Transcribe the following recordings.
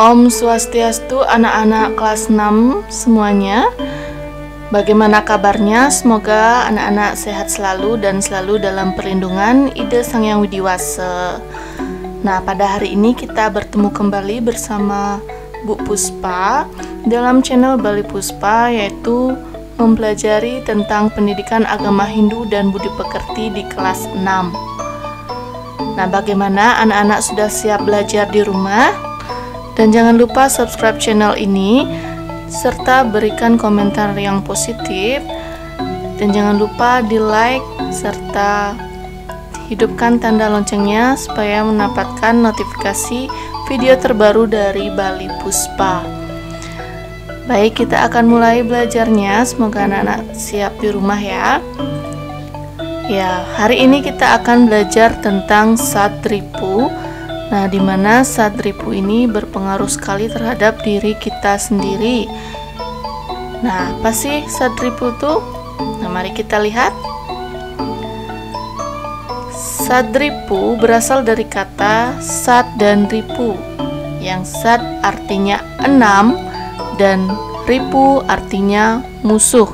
Om Swastiastu anak-anak kelas 6 semuanya. Bagaimana kabarnya? Semoga anak-anak sehat selalu dan selalu dalam perlindungan Ida Sang Hyang Widi Wasa. Nah, pada hari ini kita bertemu kembali bersama Bu Puspa dalam channel Bali Puspa, yaitu mempelajari tentang pendidikan agama Hindu dan budi pekerti di kelas 6. Nah, bagaimana anak-anak sudah siap belajar di rumah? Dan jangan lupa subscribe channel ini serta berikan komentar yang positif, dan jangan lupa di like serta hidupkan tanda loncengnya supaya mendapatkan notifikasi video terbaru dari Bali Puspa. Baik, kita akan mulai belajarnya. Semoga anak-anak siap di rumah ya. Ya, hari ini kita akan belajar tentang Satripu. Nah, di mana Satripu ini berpengaruh sekali terhadap diri kita sendiri. Nah, apa sih Satripu itu? Nah, mari kita lihat. Satripu berasal dari kata Sat dan Ripu, yang Sat artinya 6 dan Ripu artinya musuh.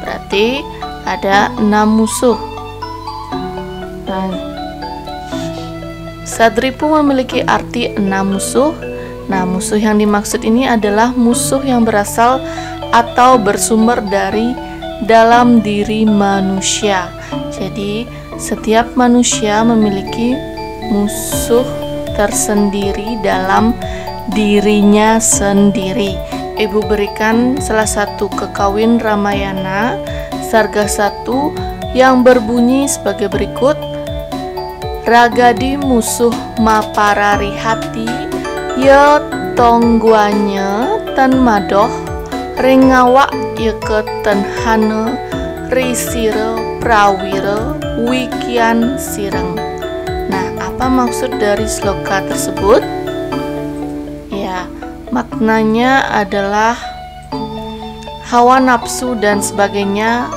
Berarti ada 6 musuh. Nah, Satripu memiliki arti 6 musuh. Nah, musuh yang dimaksud ini adalah musuh yang berasal atau bersumber dari dalam diri manusia. Jadi, setiap manusia memiliki musuh tersendiri dalam dirinya sendiri. Ibu berikan salah satu kekawin Ramayana, Sarga 1, yang berbunyi sebagai berikut. Ragadi musuh maparari hati, ya tongguanya tan madoh, ringawa ya ketenhane, risire prawire, wikian sireng. Nah, apa maksud dari sloka tersebut? Ya, maknanya adalah hawa nafsu dan sebagainya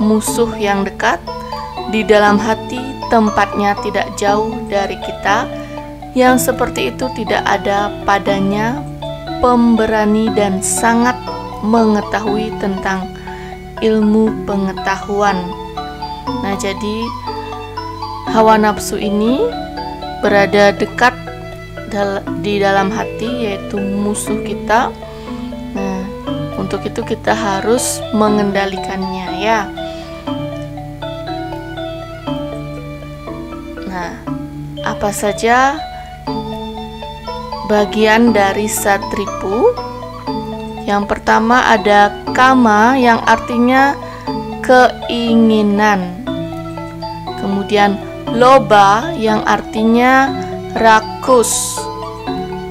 musuh yang dekat di dalam hati, tempatnya tidak jauh dari kita, yang seperti itu tidak ada padanya pemberani dan sangat mengetahui tentang ilmu pengetahuan. Nah, jadi hawa nafsu ini berada dekat di dalam hati, yaitu musuh kita. Nah, untuk itu kita harus mengendalikannya ya. Nah, apa saja bagian dari Satripu? Yang pertama ada kama, yang artinya keinginan. Kemudian loba, yang artinya rakus.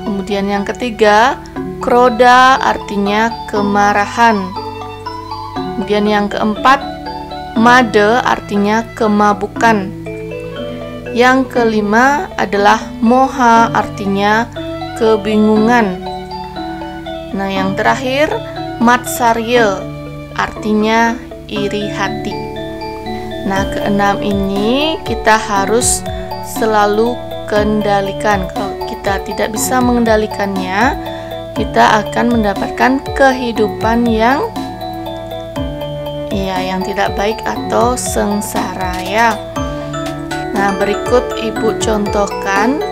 Kemudian yang ketiga kroda, artinya kemarahan. Kemudian yang keempat made, artinya kemabukan. Yang kelima adalah moha, artinya kebingungan. Nah, yang terakhir matsarya, artinya iri hati. Nah, keenam ini kita harus selalu kendalikan. Kalau kita tidak bisa mengendalikannya, kita akan mendapatkan kehidupan yang tidak baik atau sengsara ya. Nah, berikut Ibu contohkan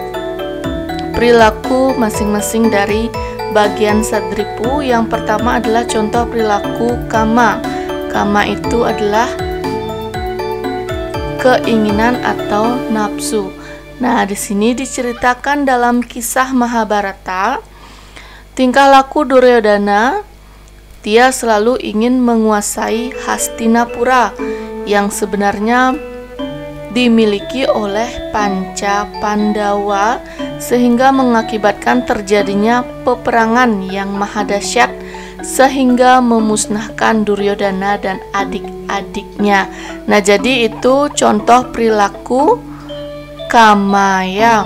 perilaku masing-masing dari bagian Satripu. Yang pertama adalah contoh perilaku kama. Kama itu adalah keinginan atau nafsu. Nah, di sini diceritakan dalam kisah Mahabharata, tingkah laku Duryodhana. Dia selalu ingin menguasai Hastinapura yang sebenarnya dimiliki oleh Panca Pandawa, sehingga mengakibatkan terjadinya peperangan yang mahadahsyat sehingga memusnahkan Duryodhana dan adik-adiknya. Nah, jadi itu contoh perilaku kama ya.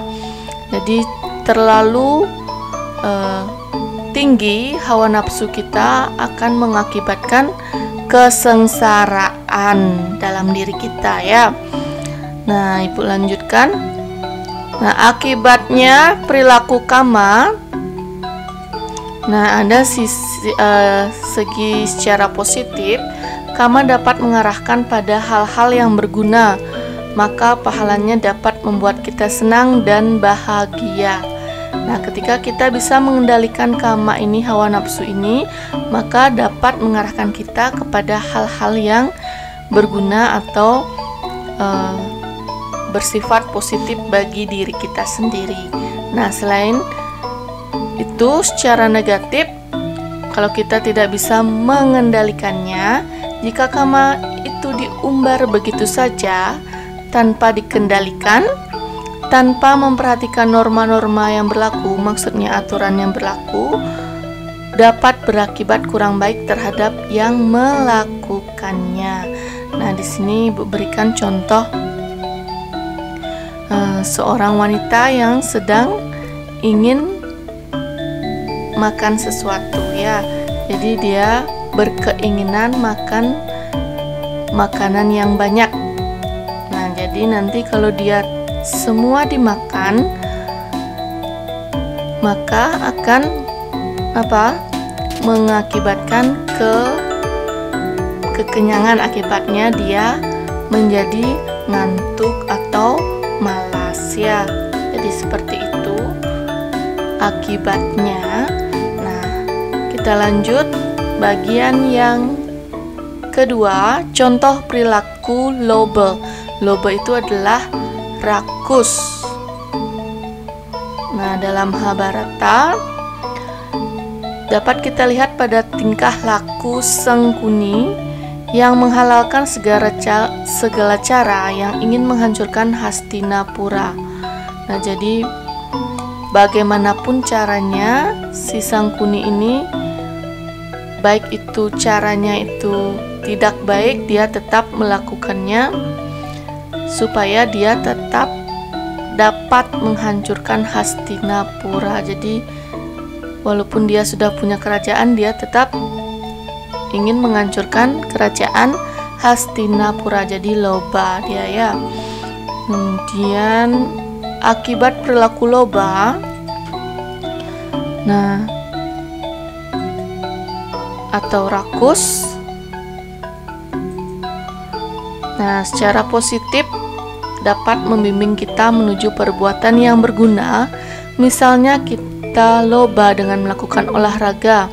Jadi terlalu tinggi hawa nafsu kita akan mengakibatkan kesengsaraan dalam diri kita ya. Nah, Ibu lanjutkan. Nah, akibatnya perilaku kama Nah, ada segi secara positif, Kama dapat mengarahkan pada hal-hal yang berguna, maka pahalanya dapat membuat kita senang dan bahagia. Nah, ketika kita bisa mengendalikan kama ini, hawa nafsu ini, maka dapat mengarahkan kita kepada hal-hal yang berguna atau bersifat positif bagi diri kita sendiri. Nah, selain itu, secara negatif, kalau kita tidak bisa mengendalikannya, jika kama itu diumbar begitu saja tanpa dikendalikan, tanpa memperhatikan norma-norma yang berlaku, maksudnya aturan yang berlaku, dapat berakibat kurang baik terhadap yang melakukannya. Nah, di sini Ibu berikan contoh seorang wanita yang sedang ingin makan sesuatu ya. Jadi dia berkeinginan makan makanan yang banyak. Nah, jadi nanti kalau dia semua dimakan, maka akan mengakibatkan kekenyangan, akibatnya dia menjadi ngantuk atau malas ya. Jadi seperti itu akibatnya. Nah, kita lanjut bagian yang kedua, contoh perilaku loba. Loba itu adalah rakus. Nah, dalam Mahabharata dapat kita lihat pada tingkah laku Sangkuni yang menghalalkan segala cara yang ingin menghancurkan Hastinapura. Nah, jadi bagaimanapun caranya, si Sangkuni ini, baik itu caranya itu tidak baik, dia tetap melakukannya supaya dia tetap dapat menghancurkan Hastinapura. Jadi walaupun dia sudah punya kerajaan, dia tetap ingin menghancurkan kerajaan Hastinapura. Jadi loba dia ya. Kemudian akibat perilaku loba, nah, atau rakus. Nah, secara positif dapat membimbing kita menuju perbuatan yang berguna. Misalnya kita loba dengan melakukan olahraga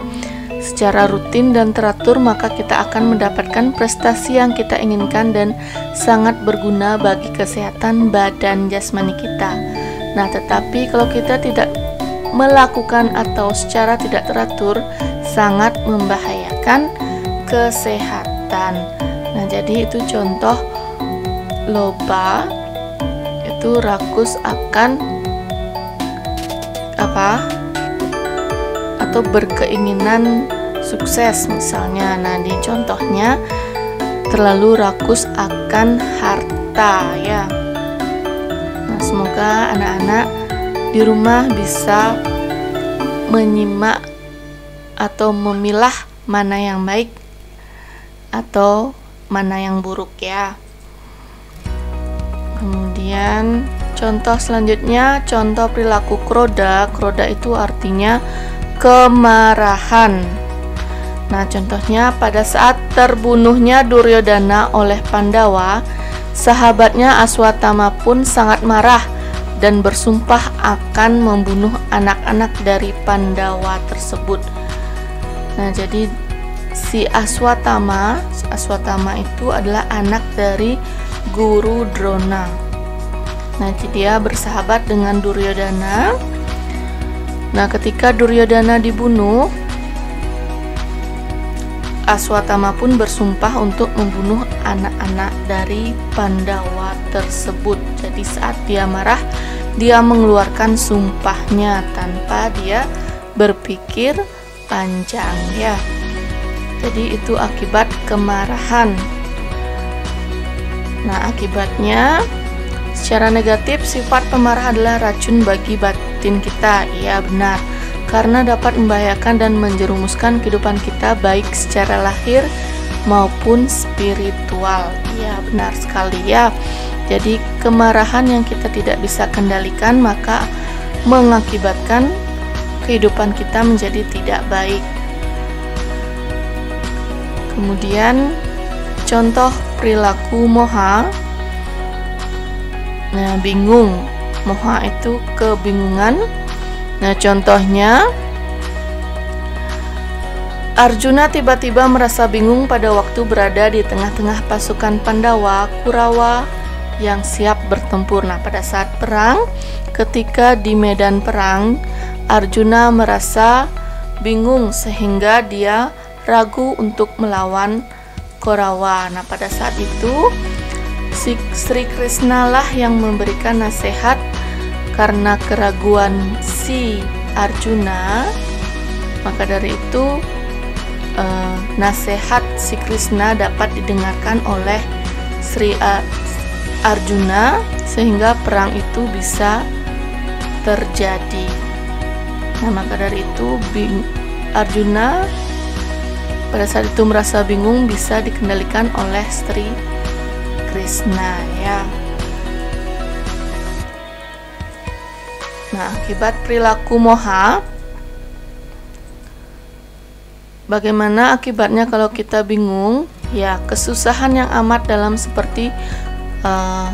secara rutin dan teratur, maka kita akan mendapatkan prestasi yang kita inginkan dan sangat berguna bagi kesehatan badan jasmani kita. Nah, tetapi kalau kita tidak melakukan atau secara tidak teratur, sangat membahayakan kesehatan. Nah, jadi itu contoh loba, itu rakus akan atau berkeinginan sukses misalnya. Nah, di contohnya terlalu rakus akan harta ya. Nah, semoga anak-anak di rumah bisa menyimak atau memilah mana yang baik atau mana yang buruk ya. Kemudian contoh selanjutnya, contoh perilaku kroda. Kroda itu artinya kemarahan. Nah, contohnya pada saat terbunuhnya Duryodhana oleh Pandawa, sahabatnya Aswatthama pun sangat marah dan bersumpah akan membunuh anak-anak dari Pandawa tersebut. Nah, jadi si Aswatthama itu adalah anak dari Guru Drona. Nah, dia bersahabat dengan Duryodhana. Nah, ketika Duryodhana dibunuh, Aswatthama pun bersumpah untuk membunuh anak-anak dari Pandawa tersebut. Jadi saat dia marah, dia mengeluarkan sumpahnya tanpa dia berpikir panjang ya. Jadi itu akibat kemarahan. Nah, akibatnya secara negatif, sifat pemarah adalah racun bagi batin kita. Ya, benar. Karena dapat membahayakan dan menjerumuskan kehidupan kita baik secara lahir maupun spiritual. Ya, benar sekali ya. Jadi kemarahan yang kita tidak bisa kendalikan maka mengakibatkan kehidupan kita menjadi tidak baik. Kemudian contoh perilaku moha. Nah, bingung. Moha itu kebingungan. Nah, contohnya Arjuna tiba-tiba merasa bingung pada waktu berada di tengah-tengah pasukan Pandawa, Kurawa yang siap bertempur. Nah, pada saat perang, ketika di medan perang, Arjuna merasa bingung sehingga dia ragu untuk melawan Kurawa. Nah, pada saat itu Sri Krishna lah yang memberikan nasihat karena keraguan si Arjuna. Maka dari itu nasihat si Krishna dapat didengarkan oleh Sri Arjuna sehingga perang itu bisa terjadi. Nah, maka dari itu Arjuna pada saat itu merasa bingung bisa dikendalikan oleh Sri Krishna, ya. Nah, akibat perilaku moha, bagaimana akibatnya kalau kita bingung? Ya, kesusahan yang amat dalam seperti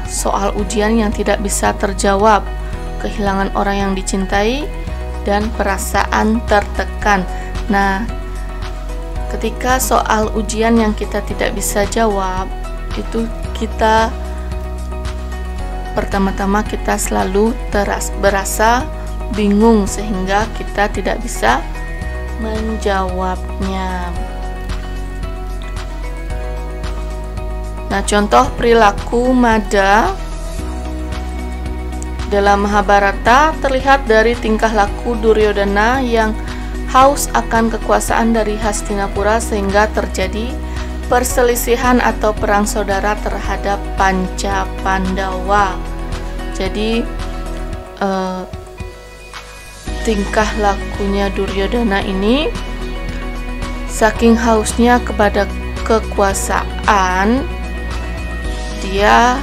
soal ujian yang tidak bisa terjawab, kehilangan orang yang dicintai, dan perasaan tertekan. Nah, ketika soal ujian yang kita tidak bisa jawab, itu kita pertama-tama kita selalu berasa bingung sehingga kita tidak bisa menjawabnya. Nah, contoh perilaku Mada dalam Mahabharata terlihat dari tingkah laku Duryodhana yang haus akan kekuasaan dari Hastinapura sehingga terjadi perselisihan atau perang saudara terhadap Panca Pandawa. Jadi tingkah lakunya Duryodhana ini saking hausnya kepada kekuasaan, dia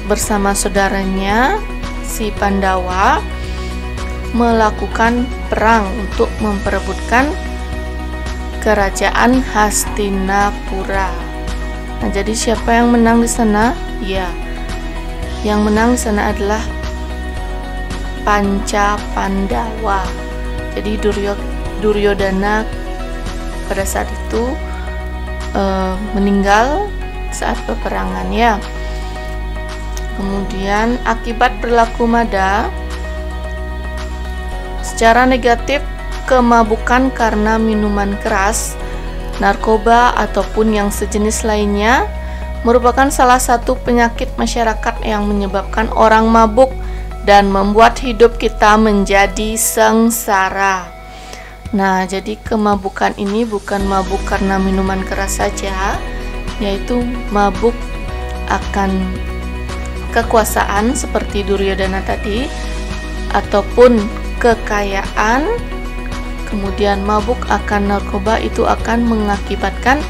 bersama saudaranya si Pandawa melakukan perang untuk memperebutkan kerajaan Hastinapura. Nah, jadi siapa yang menang di sana? Ya, yang menang di sana adalah Panca Pandawa. Jadi Duryodhana pada saat itu meninggal saat peperangan, ya. Kemudian akibat perilaku Mada, secara negatif kemabukan karena minuman keras, narkoba ataupun yang sejenis lainnya merupakan salah satu penyakit masyarakat yang menyebabkan orang mabuk dan membuat hidup kita menjadi sengsara. Nah, jadi kemabukan ini bukan mabuk karena minuman keras saja, yaitu mabuk akan kekuasaan seperti Duryodhana tadi, ataupun kekayaan. Kemudian mabuk akan narkoba itu akan mengakibatkan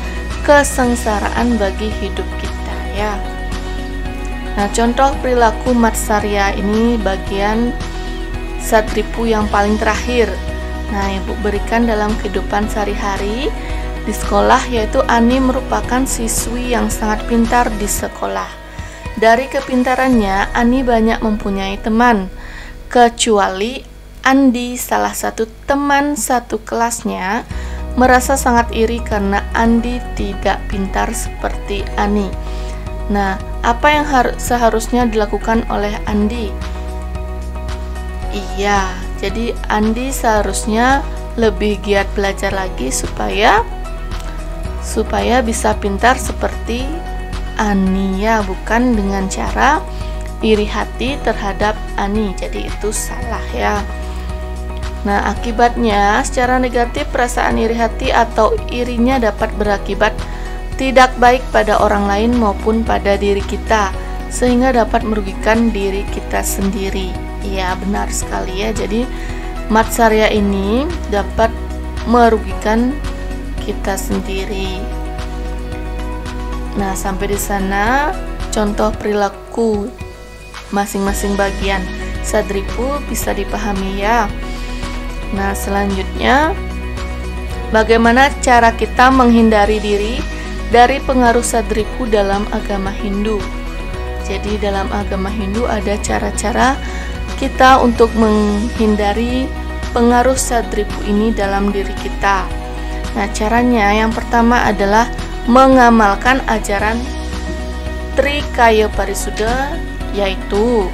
kesengsaraan bagi hidup kita, ya. Nah, contoh perilaku Matsarya ini bagian satripu yang paling terakhir. Nah, Ibu berikan dalam kehidupan sehari-hari di sekolah, yaitu Ani merupakan siswi yang sangat pintar di sekolah. Dari kepintarannya, Ani banyak mempunyai teman, kecuali Andi, salah satu teman satu kelasnya, merasa sangat iri karena Andi tidak pintar seperti Ani. Nah, apa yang seharusnya dilakukan oleh Andi? Iya, jadi Andi seharusnya lebih giat belajar lagi supaya bisa pintar seperti Ani, ya, bukan dengan cara iri hati terhadap Ani. Jadi itu salah, ya. Nah, akibatnya secara negatif perasaan iri hati atau irinya dapat berakibat tidak baik pada orang lain maupun pada diri kita, sehingga dapat merugikan diri kita sendiri. Iya, benar sekali, ya. Jadi Matsarya ini dapat merugikan kita sendiri. Nah, sampai di sana contoh perilaku masing-masing bagian satripu bisa dipahami, ya. Nah, selanjutnya bagaimana cara kita menghindari diri dari pengaruh Sadripu dalam agama Hindu. Jadi dalam agama Hindu ada cara-cara kita untuk menghindari pengaruh Sadripu ini dalam diri kita. Nah, caranya yang pertama adalah mengamalkan ajaran Trikaya Parisuddha, yaitu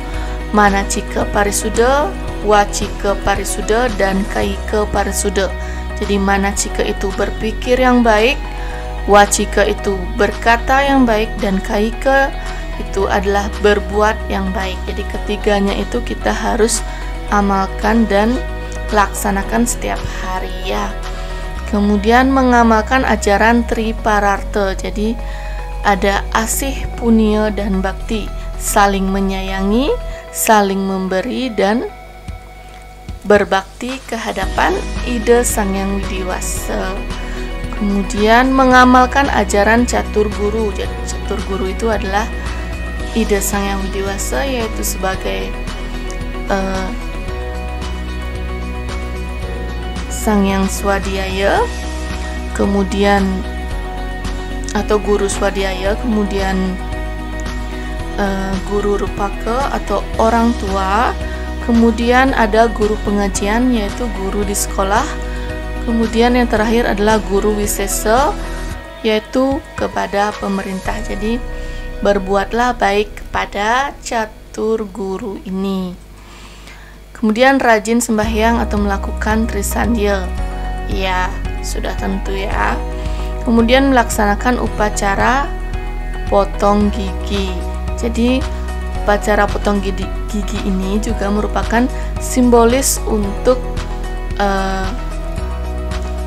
Manacika Parisuddha, Wacika Parisuddha, dan Kaika Parisuddha. Jadi Manacika itu berpikir yang baik, Wacika itu berkata yang baik, dan Kaika itu adalah berbuat yang baik. Jadi ketiganya itu kita harus amalkan dan laksanakan setiap hari ya. Kemudian mengamalkan ajaran Triparartha. Jadi ada asih, punya, dan bakti, saling menyayangi, saling memberi, dan berbakti ke hadapan Ida Sang Hyang Widiwasa. Kemudian mengamalkan ajaran Catur Guru. Jadi Catur Guru itu adalah Ida Sang Hyang Widiwasa, yaitu sebagai Sang Hyang Swadhyaya, kemudian atau Guru Swadhyaya, kemudian Guru Rupaka atau orang tua, kemudian ada guru pengajian yaitu guru di sekolah, kemudian yang terakhir adalah Guru Wisesa yaitu kepada pemerintah. Jadi berbuatlah baik kepada Catur Guru ini. Kemudian rajin sembahyang atau melakukan Trisandhya. Ya, sudah tentu ya. Kemudian melaksanakan upacara potong gigi. Jadi upacara potong gigi ini juga merupakan simbolis untuk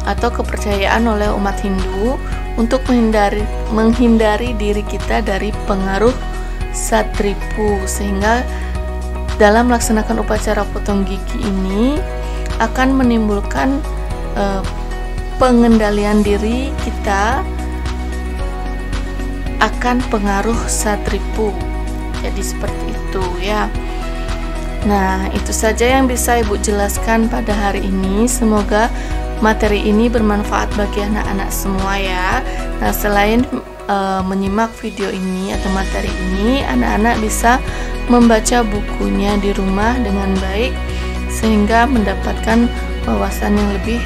atau kepercayaan oleh umat Hindu untuk menghindari diri kita dari pengaruh Sadripu, sehingga dalam melaksanakan upacara potong gigi ini akan menimbulkan pengendalian diri kita akan pengaruh Sadripu. Jadi seperti itu ya. Nah, itu saja yang bisa Ibu jelaskan pada hari ini. Semoga materi ini bermanfaat bagi anak-anak semua ya. Nah, selain menyimak video ini atau materi ini, anak-anak bisa membaca bukunya di rumah dengan baik sehingga mendapatkan wawasan yang lebih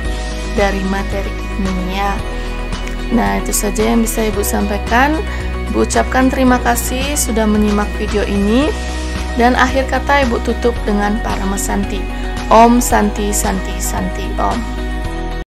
dari materi ini ya. Nah, itu saja yang bisa Ibu sampaikan. Ibu ucapkan terima kasih sudah menyimak video ini, dan akhir kata Ibu tutup dengan Paramasanti. Om Santi Santi Santi Om.